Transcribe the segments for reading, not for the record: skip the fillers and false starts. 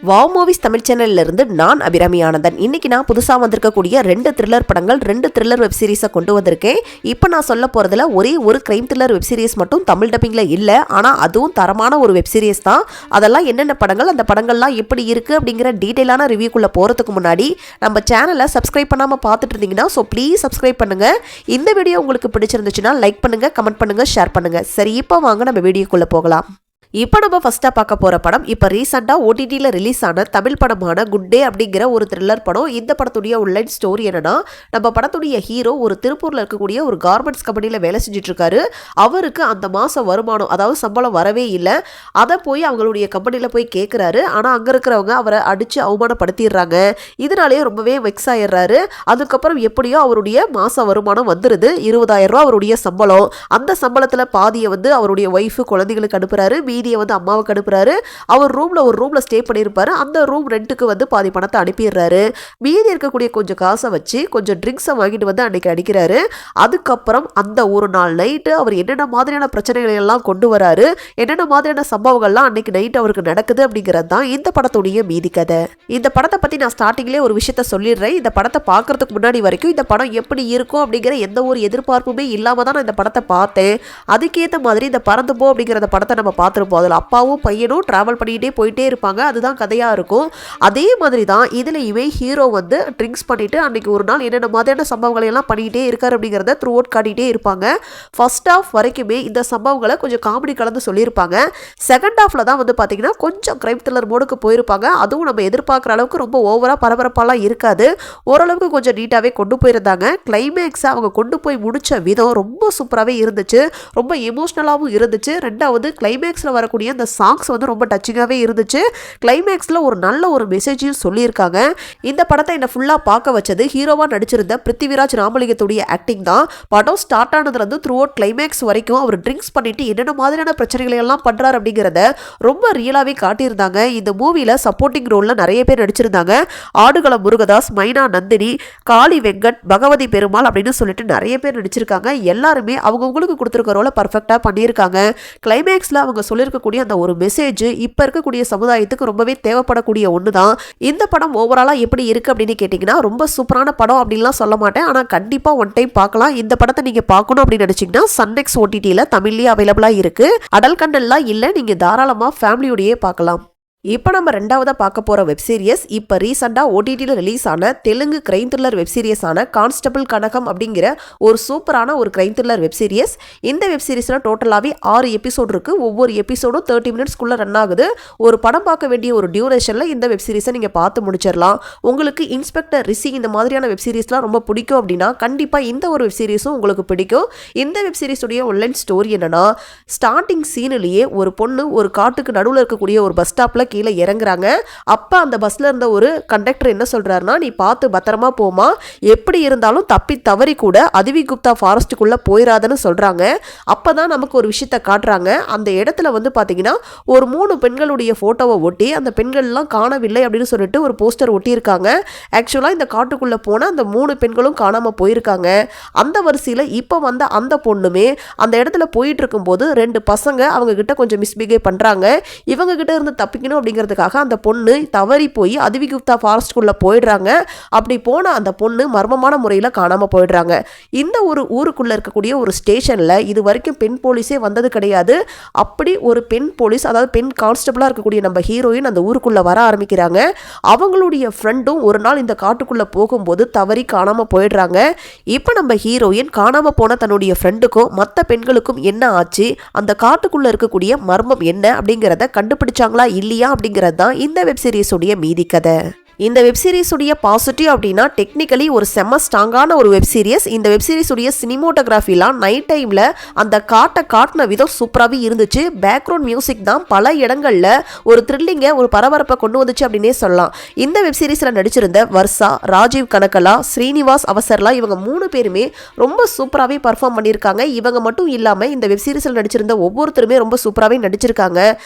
Wow movies Tamil சேனல்ல இருந்து நான் அபிராமி ஆனந்தன். இன்னைக்கு நான் புதுசாக வந்திருக்கக்கூடிய 2 த்ரில்லர் படங்கள், 2 த்ரில்லர் வெப் சீரிஸை கொண்டு வந்திருக்கேன். இப்போ நான் சொல்ல போகிறதுல ஒரே ஒரு கிரைம் த்ரில்லர் வெப் சீரிஸ் மட்டும் தமிழ் டப்பிங்கில் இல்லை, ஆனால் அதுவும் தரமான ஒரு வெப் சீரிஸ் தான். அதெல்லாம் என்னென்ன படங்கள், அந்த படங்கள்லாம் எப்படி இருக்குது அப்படிங்கிற டீட்டெயிலான ரிவ்யூக்குள்ளே போகிறதுக்கு முன்னாடி நம்ம சேனலை சப்ஸ்கிரைப் பண்ணாமல் பார்த்துட்டு இருந்தீங்கன்னா ப்ளீஸ் சப்ஸ்கிரைப் பண்ணுங்கள். இந்த வீடியோ உங்களுக்கு பிடிச்சிருந்துச்சுன்னா லைக் பண்ணுங்கள், கமெண்ட் பண்ணுங்கள், ஷேர் பண்ணுங்கள். சரி, இப்போ வாங்க நம்ம வீடியோக்குள்ளே போகலாம். இப்போ நம்ம ஃபஸ்ட்டாக பார்க்க போகிற படம் இப்போ ரீசெண்டாக ஓடிடியில் ரிலீஸ் ஆன தமிழ் படமான குட் டே அப்படிங்கிற ஒரு த்ரில்லர் படம். இந்த படத்துடைய உள்ள ஸ்டோரி என்னன்னா, நம்ம படத்துடைய ஹீரோ ஒரு திருப்பூரில் இருக்கக்கூடிய ஒரு கார்மெண்ட்ஸ் கம்பெனியில் வேலை செஞ்சுட்ருக்காரு. அவருக்கு அந்த மாதம் வருமானம், அதாவது சம்பளம் வரவே இல்லை. அதை போய் அவங்களுடைய கம்பெனியில் போய் கேட்குறாரு. ஆனால் அங்கே இருக்கிறவங்க அவரை அடித்து அவமானப்படுத்திடுறாங்க. இதனாலேயே ரொம்பவே வெக்ஸ் ஆயிடுறாரு. அதுக்கப்புறம் எப்படியோ அவருடைய மாத வருமானம் வந்துடுது, 20,000 ரூபா அவருடைய சம்பளம். அந்த சம்பளத்தில் பாதியை அவருடைய ஒய்ஃபு குழந்தைகளுக்கு அனுப்புகிறாரு, வந்து அம்மாவுக்கு அனுப்புறாரு. அவர் ஒரு ரூம்ல ஸ்டே பண்ணியிருப்பாரு. அந்த ரூம் ரெண்ட்டுக்கு பாதி பணத்தை அனுப்பிடுறாரு. மீதி இருக்கக்கூடிய கொஞ்சம் காசை வச்சு கொஞ்சம் ட்ரிங்க்ஸை வாங்கிட்டு அன்னைக்கு அடிக்கிறாரு. அதுக்கப்புறம் அந்த ஒரு நாள் நைட்டு அவர் என்னென்ன மாதிரியான பிரச்சனைகளை எல்லாம் கொண்டு வராரு, என்னென்ன மாதிரியான சம்பவங்கள்லாம் அன்னைக்கு நைட் அவருக்கு நடக்குது அப்படிங்கிறது தான் இந்த படத்துடைய மீதி கதை. இந்த படத்தை பத்தி நான் ஸ்டார்டிங்லேயே ஒரு விஷயத்த சொல்லிடுறேன். இந்த படத்தை பார்க்கறதுக்கு முன்னாடி வரைக்கும் இந்த படம் எப்படி இருக்கும் அப்படிங்கிற எந்த ஒரு எதிர்பார்ப்புமே இல்லாம தான் நான் இந்த படத்தை பார்த்தேன். அதுக்கேற்ற மாதிரி இந்த பறந்து போ அப்படிங்கிற படத்தை நம்ம பார்த்துருப்போம். அதில் அப்பாவும் பையனும் ட்ராவல் பண்ணிக்கிட்டே போயிட்டே இருப்பாங்க. அதுதான் கதையாக இருக்கும். அதே மாதிரி தான் இதுலையுமே ஹீரோ ட்ரிங்க்ஸ் பண்ணிட்டு அன்னைக்கு ஒரு நாள் என்னென்ன மாதிரியான சம்பவங்களை எல்லாம் பண்ணிக்கிட்டே இருக்காரு அப்படிங்கிறத த்ரூ அவுட் காட்டிகிட்டே இருப்பாங்க. ஃபர்ஸ்ட் ஹாஃப் வரைக்குமே இந்த சம்பவங்களை கொஞ்சம் காமெடி கலந்து சொல்லியிருப்பாங்க. செகண்ட் ஹாஃபில் தான் பார்த்தீங்கன்னா கொஞ்சம் கிரைம் த்ரில்லர் மோடுக்கு போயிருப்பாங்க. அதுவும் நம்ம எதிர்பார்க்குற அளவுக்கு ரொம்ப ஓவராக பரபரப்பாலாம் இருக்காது. ஓரளவுக்கு கொஞ்சம் நீட்டாகவே கொண்டு போயிருந்தாங்க. கிளைமேக்ஸை அவங்க கொண்டு போய் முடித்த விதம் ரொம்ப சூப்பராகவே இருந்துச்சு. ரொம்ப எமோஷ்னலாகவும் இருந்துச்சு. ரெண்டாவது கிளைமேக்ஸில் வரக்கூடிய அந்த சாங்ஸ் ரொம்ப டச்சிங்காகவே இருந்துச்சு. கிளைமேக்ஸில் ஒரு நல்ல ஒரு மெசேஜையும் சொல்லியிருக்காங்க. இந்த படத்தை என்னை ஃபுல்லாக பார்க்க வச்சது ஹீரோவாக நடிச்சிருந்த பிருத்திவிராஜ் ராமலிங்கத்துடைய ஆக்டிங் தான். படம் ஸ்டார்ட் ஆனதுலேருந்து த்ரூ அவுட் கிளைமேக்ஸ் வரைக்கும் அவர் ட்ரிங்க்ஸ் பண்ணிட்டு என்னென்ன மாதிரியான பிரச்சனைகளை எல்லாம் பண்ணுறாரு அப்படிங்கிறத ரொம்ப ரியலாகவே காட்டியிருந்தாங்க. இந்த மூவியில் சப்போர்ட்டிங் ரோலில் நிறைய பேர் நடிச்சிருந்தாங்க. ஆடுகளம் முருகதாஸ், மைனா நந்தினி, காளி வெங்கட், பகவதி பெருமாள் அப்படின்னு சொல்லிட்டு நிறைய பேர் நடிச்சிருக்காங்க. எல்லாருமே அவங்கவுங்களுக்கு கொடுத்துருக்க ரோலை பர்ஃபெக்டாக பண்ணியிருக்காங்க. கிளைமேக்ஸில் அவங்க சொல்லியிருக்கக்கூடிய அந்த ஒரு மெசேஜ் இப்போ இருக்கக்கூடிய சமுதாயத்துக்கு ரொம்பவே தேவைப்படக்கூடிய ஒன்று தான். இந்த படம் ஓவராலாக எப்படி இருக்குது அப்படின்னு கேட்டிங்கன்னா, ரொம்ப சூப்பரான படம் அப்படின்லாம் சொல்ல மாட்டேன். ஆனால் கண்டிப்பாக ஒன் டைம் பார்க்கலாம். இந்த படத்தை நீங்கள் பார்க்கணும் அப்படின்னு நினச்சிங்கன்னா சன்நெக்ஸ் ஓடிடியில் தமிழ்லேயே அவைலபிளாக இருக்குது. அடல் கண்டெல்லாம் இல்லை, நீங்கள் தாராளமாக ஃபேமிலியோடையே பார்க்கலாம். இப்போ நம்ம ரெண்டாவதாக பார்க்க போகிற வெப் சீரிஸ் இப்போ ரீசெண்டாக ஓடிடியில் ரிலீஸ் ஆன தெலுங்கு கிரைம் த்ரில்லர் வெப் சீரிஸான கான்ஸ்டபிள் கனகம் அப்படிங்கிற ஒரு சூப்பரான ஒரு கிரைம் த்ரில்லர் வெப் சீரிஸ். இந்த வெப் சீரிஸில் டோட்டலாகவே 6 எபிசோடு இருக்குது. ஒவ்வொரு எபிசோடும் 30 மினிட்ஸ்க்குள்ளே ரன் ஆகுது. ஒரு படம் பார்க்க வேண்டிய ஒரு டியூரேஷனில் இந்த வெப் சீரிஸை நீங்கள் பார்த்து முடிச்சிடலாம். உங்களுக்கு இன்ஸ்பெக்டர் ரிஷி இந்த மாதிரியான வெப் சீரிஸ்லாம் ரொம்ப பிடிக்கும் அப்படின்னா கண்டிப்பாக இந்த ஒரு வெப் சீரிஸும் உங்களுக்கு பிடிக்கும். இந்த வெப் சீரிஸுடைய ஒன்லைன் ஸ்டோரி என்னன்னா, ஸ்டார்டிங் சீனிலேயே ஒரு பொண்ணு ஒரு காட்டுக்கு நடுவில் இருக்கக்கூடிய ஒரு பஸ் ஸ்டாப்பில் கீழே இறங்குறாங்க. அப்போ அந்த பஸ்ல இருந்த ஒரு கண்டக்டர் என்ன சொல்றாருன்னா, நீ பார்த்து பத்திரமா போமா, எப்படி இருந்தாலும் தப்பி தவறி கூட அதிவி குப்தா ஃபாரஸ்ட்டுக்குள்ள போயிடாதுன்னு சொல்றாங்க. அப்பதான் நமக்கு ஒரு விஷயத்த காட்டுறாங்க. அந்த இடத்துல பார்த்தீங்கன்னா ஒரு 3 பெண்களுடைய போட்டோவை ஒட்டி அந்த பெண்கள்லாம் காணவில்லை அப்படின்னு சொல்லிட்டு ஒரு போஸ்டர் ஒட்டியிருக்காங்க. ஆக்சுவலாக இந்த காட்டுக்குள்ள போன அந்த 3 பெண்களும் காணாம போயிருக்காங்க. அந்த வரிசையில் இப்போ அந்த பொண்ணுமே அந்த இடத்துல போயிட்டு இருக்கும்போது 2 பசங்க அவங்க கிட்ட கொஞ்சம் மிஸ்பிஹேவ் பண்றாங்க. இவங்க கிட்ட இருந்து தப்பிக்கணும் அப்படிங்கிறதுக்காக அந்த பொண்ணு தவறி போய் அதிவி குப்தா ஃபாரஸ்ட்குள்ள போயிடுறாங்க. அப்படி போன அந்த பொண்ணு மர்மமான முறையில் காணாம போயிடுறாங்க. இந்த ஒரு ஊருக்குள்ள இருக்கக்கூடிய ஒரு ஸ்டேஷன்ல இது வரைக்கும் பெண் போலீஸே வந்தது கிடையாது. அப்படி ஒரு பெண் போலீஸ், அதாவது பெண் கான்ஸ்டபிளா இருக்கக்கூடிய நம்ம ஹீரோயின் அந்த ஊருக்குள்ள வர ஆரம்பிக்கிறாங்க. அவங்களுடைய ஃப்ரெண்டும் ஒரு நாள் இந்த காட்டுக்குள்ள போகும்போது தவறி காணாம போயிடுறாங்க. இப்போ நம்ம ஹீரோயின் காணாம போன தன்னுடைய ஃப்ரெண்டுக்கும் மற்ற பெண்களுக்கும் என்ன ஆச்சு, அந்த காட்டுக்குள்ள இருக்கக்கூடிய மர்மம் என்ன அப்படிங்கிறத கண்டுபிடிச்சாங்களா இல்லையா அப்படிங்கிறது தான் இந்த வெப் சீரிஸுடைய மீதி கதை. இந்த வெப் சீரிஸுடைய பாசிட்டிவ் அப்படின்னா டெக்னிக்கலி ஒரு செம்ம ஸ்ட்ராங்கான ஒரு வெப் சீரிஸ். இந்த வெப் சீரிஸுடைய சினிமோட்டோகிராஃபிலாம் நைட் டைமில் அந்த காட்டின விதம் சூப்பராகவே இருந்துச்சு. பேக்ரவுண்ட் மியூசிக் தான் பல இடங்களில் ஒரு த்ரில்லிங்கை, ஒரு பரபரப்பை கொண்டு வந்துச்சு அப்படின்னே சொல்லலாம். இந்த வெப் சீரிஸில் நடிச்சிருந்த வர்ஷா, ராஜீவ் கனகலா, ஸ்ரீனிவாஸ் அவசர்லா இவங்க 3 பேருமே ரொம்ப சூப்பராகவே பர்ஃபார்ம் பண்ணியிருக்காங்க. இவங்க மட்டும் இல்லாமல் இந்த வெப் சீரிஸில் நடிச்சிருந்த ஒவ்வொருத்தருமே ரொம்ப சூப்பராகவே நடிச்சிருக்காங்க.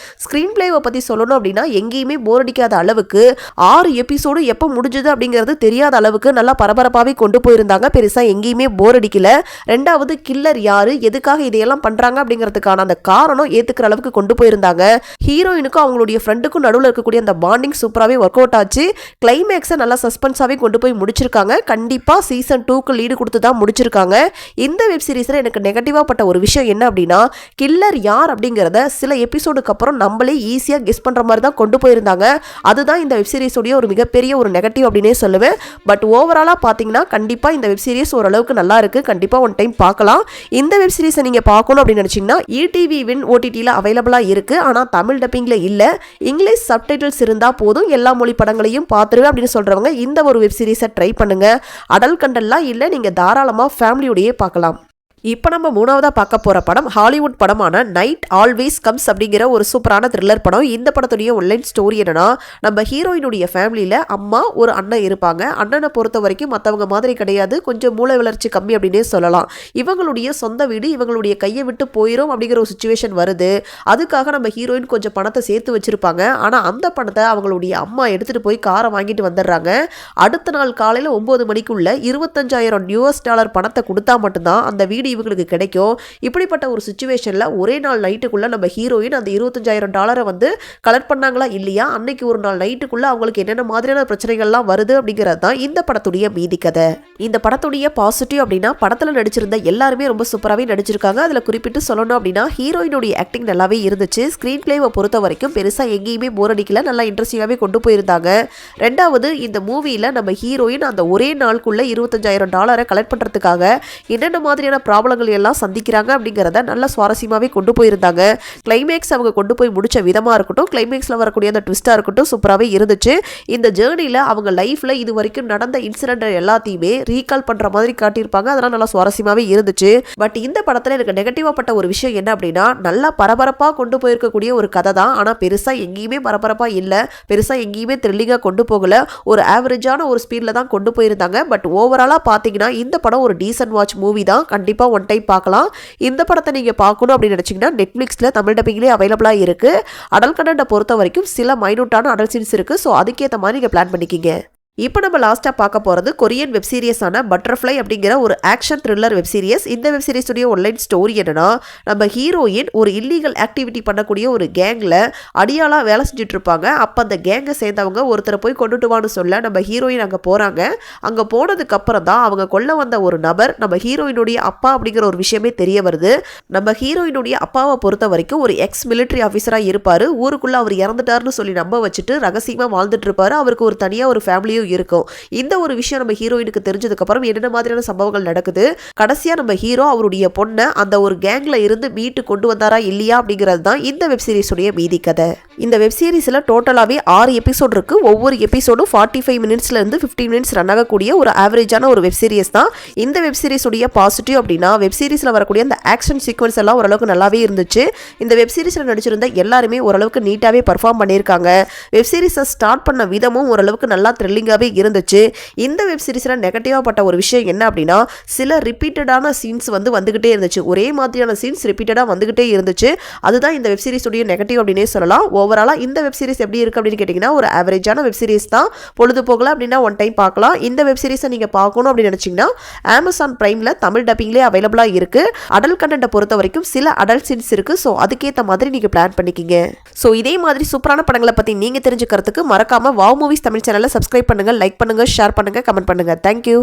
ஸ்க்ரீன் பிளேவை பற்றி சொல்லணும் அப்படின்னா எங்கேயுமே போர் அடிக்காத அளவுக்கு 6 எபிசோட் எபிசோடு எப்போ முடிஞ்சது அப்படிங்கிறது தெரியாத அளவுக்கு நல்லா பரபரப்பாகவே கொண்டு போயிருந்தாங்க. பெருசாக எங்கேயுமே போர் அடிக்கல. ரெண்டாவது கில்லர் யாரு, எதுக்காக இதையெல்லாம் பண்றாங்க அப்படிங்கிறதுக்கான அந்த காரணம் ஏத்துக்கிற அளவுக்கு கொண்டு போயிருந்தாங்க. ஹீரோயினுக்கும் அவங்களுடைய ஃப்ரெண்டுக்கும் நடுவில் இருக்கக்கூடிய அந்த பாண்டிங் சூப்பராகவே ஒர்க் அவுட் ஆச்சு. கிளைமேக்ஸை நல்லா சஸ்பென்ஸாகவே கொண்டு போய் முடிச்சிருக்காங்க. கண்டிப்பாக சீசன் 2க்கு லீடு கொடுத்து தான் முடிச்சிருக்காங்க. இந்த வெப் சீரிஸில் எனக்கு நெகட்டிவாக பட்ட ஒரு விஷயம் என்ன அப்படின்னா, கில்லர் யார் அப்படிங்கிறத சில எபிசோடுக்கு அப்புறம் நம்மளே ஈஸியாக கெஸ் பண்ணுற மாதிரி தான் கொண்டு போயிருந்தாங்க. அதுதான் இந்த வெப் சீரிஸோடைய ஒரு மிகப்பெரிய ஒரு நெகட்டிவ் அப்படின்னே சொல்லுவேன். பட் ஓவராலாக பார்த்தீங்கன்னா கண்டிப்பாக இந்த வெப் சீரிஸ் ஓரளவுக்கு நல்லா இருக்கு. கண்டிப்பாக ஒன் டைம் பார்க்கலாம். இந்த வெப் சீரிஸை நீங்கள் பார்க்கணும் அப்படின்னு நினச்சிங்கன்னா ETV Win OTTல அவைலபிளாக இருக்குது. ஆனால் தமிழ் டப்பிங்கில் இல்லை. இங்கிலீஷ் சப்டைட்டில்ஸ் இருந்தால் போதும், எல்லா மொழி படங்களையும் பார்த்துருவேன் அப்படின்னு சொல்கிறவங்க இந்த ஒரு வெப் சீரிஸை ட்ரை பண்ணுங்கள். அடல்ட் கண்டென்ட்லாம் இல்லை, நீங்கள் தாராளமாக ஃபேமிலியோடையே பார்க்கலாம். இப்போ நம்ம மூணாவதாக பார்க்க போகிற படம் ஹாலிவுட் படமான நைட் ஆல்வேஸ் கம்ஸ் அப்படிங்கிற ஒரு சூப்பரான த்ரில்லர் படம். இந்த படத்துடைய ஒன்லைன் ஸ்டோரி என்னன்னா, நம்ம ஹீரோயினுடைய ஃபேமிலியில் அம்மா ஒரு அண்ணன் இருப்பாங்க. அண்ணனை பொறுத்த வரைக்கும் மற்றவங்க மாதிரி கிடையாது, கொஞ்சம் மூளை வளர்ச்சி கம்மி அப்படின்னே சொல்லலாம். இவங்களுடைய சொந்த வீடு இவங்களுடைய கையை விட்டு போயிடும் அப்படிங்கிற ஒரு சுச்சுவேஷன் வருது. அதுக்காக நம்ம ஹீரோயின் கொஞ்சம் பணத்தை சேர்த்து வச்சுருப்பாங்க. ஆனால் அந்த பணத்தை அவங்களுடைய அம்மா எடுத்துகிட்டு போய் காரை வாங்கிட்டு வந்துடுறாங்க. அடுத்த நாள் காலையில் 9 மணிக்குள்ள $25,000 பணத்தை கொடுத்தா மட்டும்தான் அந்த வீடு இவங்களுக்கு கிடைக்கும். இப்படிப்பட்ட ஒரு சிச்சுவேஷன்ல ஒரே நாள் நைட்டுக்குள்ள நம்ம ஹீரோயின் அந்த $25,000 வந்து கலெக்ட் பண்ணாங்களா இல்லையா, அன்னைக்கு ஒரு நாள் நைட்டுக்குள்ள அவங்களுக்கு என்னென்ன மாதிரியான பிரச்சனைகள்லாம் வருது அப்படிங்கிறது தான் இந்த படத்துடைய மீதி கதை. இந்த படத்துடைய பாசிட்டிவ் அப்படின்னா, படத்துல நடிச்சிருந்த எல்லாருமே ரொம்ப சூப்பராகவே நடிச்சிருக்காங்க. அதுல குறிப்பிட்டு சொல்லணும் அப்படின்னா, ஹீரோயினுடைய ஆக்டிங் நல்லாவே இருந்துச்சு. ஸ்கிரீன் பிளேவை பொறுத்த வரைக்கும் பெருசா எங்கேயுமே போர் அடிக்கல, நல்லா இன்ட்ரெஸ்டிங்காகவே கொண்டு போயிருந்தாங்க. ரெண்டாவது, இந்த மூவியில் நம்ம ஹீரோயின் அந்த ஒரே நாளுக்குள்ள $25,000 கலெக்ட் பண்றதுக்காக என்னென்ன மாதிரியான ப்ராப்ளங்கள் எல்லாம் சந்திக்கிறாங்க அப்படிங்கிறத நல்ல சுவாரஸ்யமாகவே கொண்டு போயிருந்தாங்க. கிளைமேக்ஸ் அவங்க கொண்டு போய் முடிச்ச விதமாக இருக்கட்டும், கிளைமேக்ஸில் வரக்கூடிய அந்த ட்விஸ்டாக இருக்கட்டும், சூப்பராகவே இருந்துச்சு. இந்த ஜேர்னியில் அவங்க லைஃப்பில் இது வரைக்கும் நடந்த இன்சிடென்ட் எல்லாத்தையுமே ரீகால் பண்ணுற மாதிரி காட்டியிருப்பாங்க. அதெல்லாம் நல்லா சுவாரஸ்யமாகவே இருந்துச்சு. பட் இந்த படத்தில் எனக்கு நெகட்டிவாக பட்ட ஒரு விஷயம் என்ன அப்படின்னா, நல்லா பரபரப்பாக கொண்டு போயிருக்கக்கூடிய ஒரு கதை தான். ஆனால் பெருசாக எங்கேயுமே பரபரப்பாக இல்லை, பெருசாக எங்கேயுமே த்ரில்லிங்காக கொண்டு போகல. ஒரு ஆவரேஜான ஒரு ஸ்பீடில் தான் கொண்டு போயிருந்தாங்க. பட் ஓவராலாக பார்த்தீங்கன்னா இந்த படம் ஒரு டீசன்ட் வாட்ச் மூவி தான். கண்டிப்பாக ஒன் டைம் பார்க்கலாம். இந்த படத்தை நீங்கள் பார்க்கணும் அப்படின்னு நினச்சிங்கன்னா நெட்ஃப்ளிக்ஸில் தமிழ் டப்பிங்லேயே அவைலபிளாக இருக்குது. அடல்ட் கண்டென்ட்டை பொறுத்த வரைக்கும் சில மைனூட்டான அடல்ட் சீன்ஸ் இருக்குது. ஸோ அதுக்கேற்ற மாதிரி நீங்கள் பிளான் பண்ணிக்கிங்க. இப்போ நம்ம லாஸ்ட்டாக பார்க்க போகிறது கொரியன் வெப் சீரியஸான பட்டர்ஃப்ளை அப்படிங்கிற ஒரு ஆக்ஷன் த்ரில்லர் வெப் சீரியஸ். இந்த வெப் சீரிஸுடைய ஒன்லைன் ஸ்டோரி என்னன்னா, நம்ம ஹீரோயின் ஒரு இல்லீகல் ஆக்டிவிட்டி பண்ணக்கூடிய ஒரு கேங்கில் அடியாளாக வேலை செஞ்சுட்டு இருப்பாங்க. அப்போ அந்த கேங்கை சேர்ந்தவங்க ஒருத்தரை போய் கொண்டுட்டு வான்னு சொல்ல நம்ம ஹீரோயின் அங்கே போகிறாங்க. அங்கே போனதுக்கு அப்புறம் தான் அவங்க கொல்ல வந்த ஒரு நபர் நம்ம ஹீரோயினுடைய அப்பா அப்படிங்கிற ஒரு விஷயமே தெரிய வருது. நம்ம ஹீரோயினுடைய அப்பாவை பொறுத்த வரைக்கும் ஒரு எக்ஸ் மிலிட்ரி ஆஃபீஸராக இருப்பார். ஊருக்குள்ளே அவர் இறந்துட்டாருன்னு சொல்லி நம்ப வச்சுட்டு ரகசியமாக வாழ்ந்துட்டு இருப்பாரு. அவருக்கு ஒரு தனியாக ஒரு ஃபேமிலியும் இருக்கும். இந்த ஒரு விஷயம் நம்ம ஹீரோயினுக்கு தெரிஞ்சதுக்கு அப்புறம் என்னென்ன மாதிரியான சம்பவங்கள் நடக்குது, கடைசியா நம்ம ஹீரோ அவருடைய பொண்ணை அந்த ஒரு கேங்ல இருந்து மீட்டு கொண்டு வந்தாரா இல்லையா அப்படிங்கிறது தான் இந்த வெப் சீரிஸுடைய மீதி கதை. இந்த வெப் சீரிஸ்ல டோட்டலாவே 6 எபிசோட் இருக்கு. ஒவ்வொரு எபிசோடும் 45 மினிட்ஸ்ல இருந்து 15 மினிட்ஸ் ரன் ஆகக்கூடிய ஒரு ஆவரேஜான ஒரு வெப் சீரிஸ் தான். இந்த வெப் சீரிஸுடைய பாசிட்டிவ் அப்படின்னா, வெப் சீரிஸ்ல வரக்கூடிய அந்த ஆக்ஷன் சீக்வன்ஸ் எல்லாம் ஓரளவுக்கு நல்லாவே இருந்துச்சு. இந்த வெப் சீரிஸ்ல நடிச்சிருந்த எல்லாருமே ஓரளவுக்கு நீட்டாவே பெர்ஃபார்ம் பண்ணியிருக்காங்க. வெப் சீரிஸை ஸ்டார்ட் பண்ண விதமும் ஓரளவுக்கு நல்லா த்ரில்லிங்காக இருந்துச்சு. இந்த வெப் சீரிஸ்ல நெகட்டிவா பட்ட ஒரு விஷயம் என்ன அப்படின்னா, சில ரிப்பீட்டடான சீன்ஸ் வந்துகிட்டே இருந்துச்சு. ஒரே மாதிரியான சீன்ஸ் ரிப்பீட்டடா வந்துகிட்டே இருந்துச்சு. அதுதான் இந்த வெப் சீரிஸ் உடைய நெகட்டிவ் அப்படினே சொல்லலாம். ஓவராலா இந்த வெப் சீரிஸ் எப்படி இருக்கு அப்படின்னு கேட்டீங்கன்னா, ஒரு ஆவரேஜான வெப் சீரிஸ் தான். பொழுது போகல அப்படின்னா ஒன் டைம் பார்க்கலாம். இந்த வெப் சீரிஸை நீங்க பார்க்கணும் அப்படின்னு நினைச்சீங்கன்னா Amazon Primeல தமிழ் டப்பிங்லேயே அவைலபிளா இருக்கு. அடல்ட் கண்டென்ட்டை பொறுத்த வரைக்கும் சில அடல்ட் சீன்ஸ் இருக்கு. ஸோ அதுக்கேற்ற மாதிரி நீங்க பிளான் பண்ணிக்கிங்க. ஸோ இதே மாதிரி சூப்பரான படங்களை பத்தி நீங்க தெரிஞ்சுக்கிறதுக்கு மறக்காம வாவ் மூவிஸ் தமிழ் சேனலை சப்ஸ்கிரைப் பண்ணுங்க, லைக் பண்ணுங்க, ஷேர் பண்ணுங்க, கமெண்ட் பண்ணுங்க. தேங்க்யூ.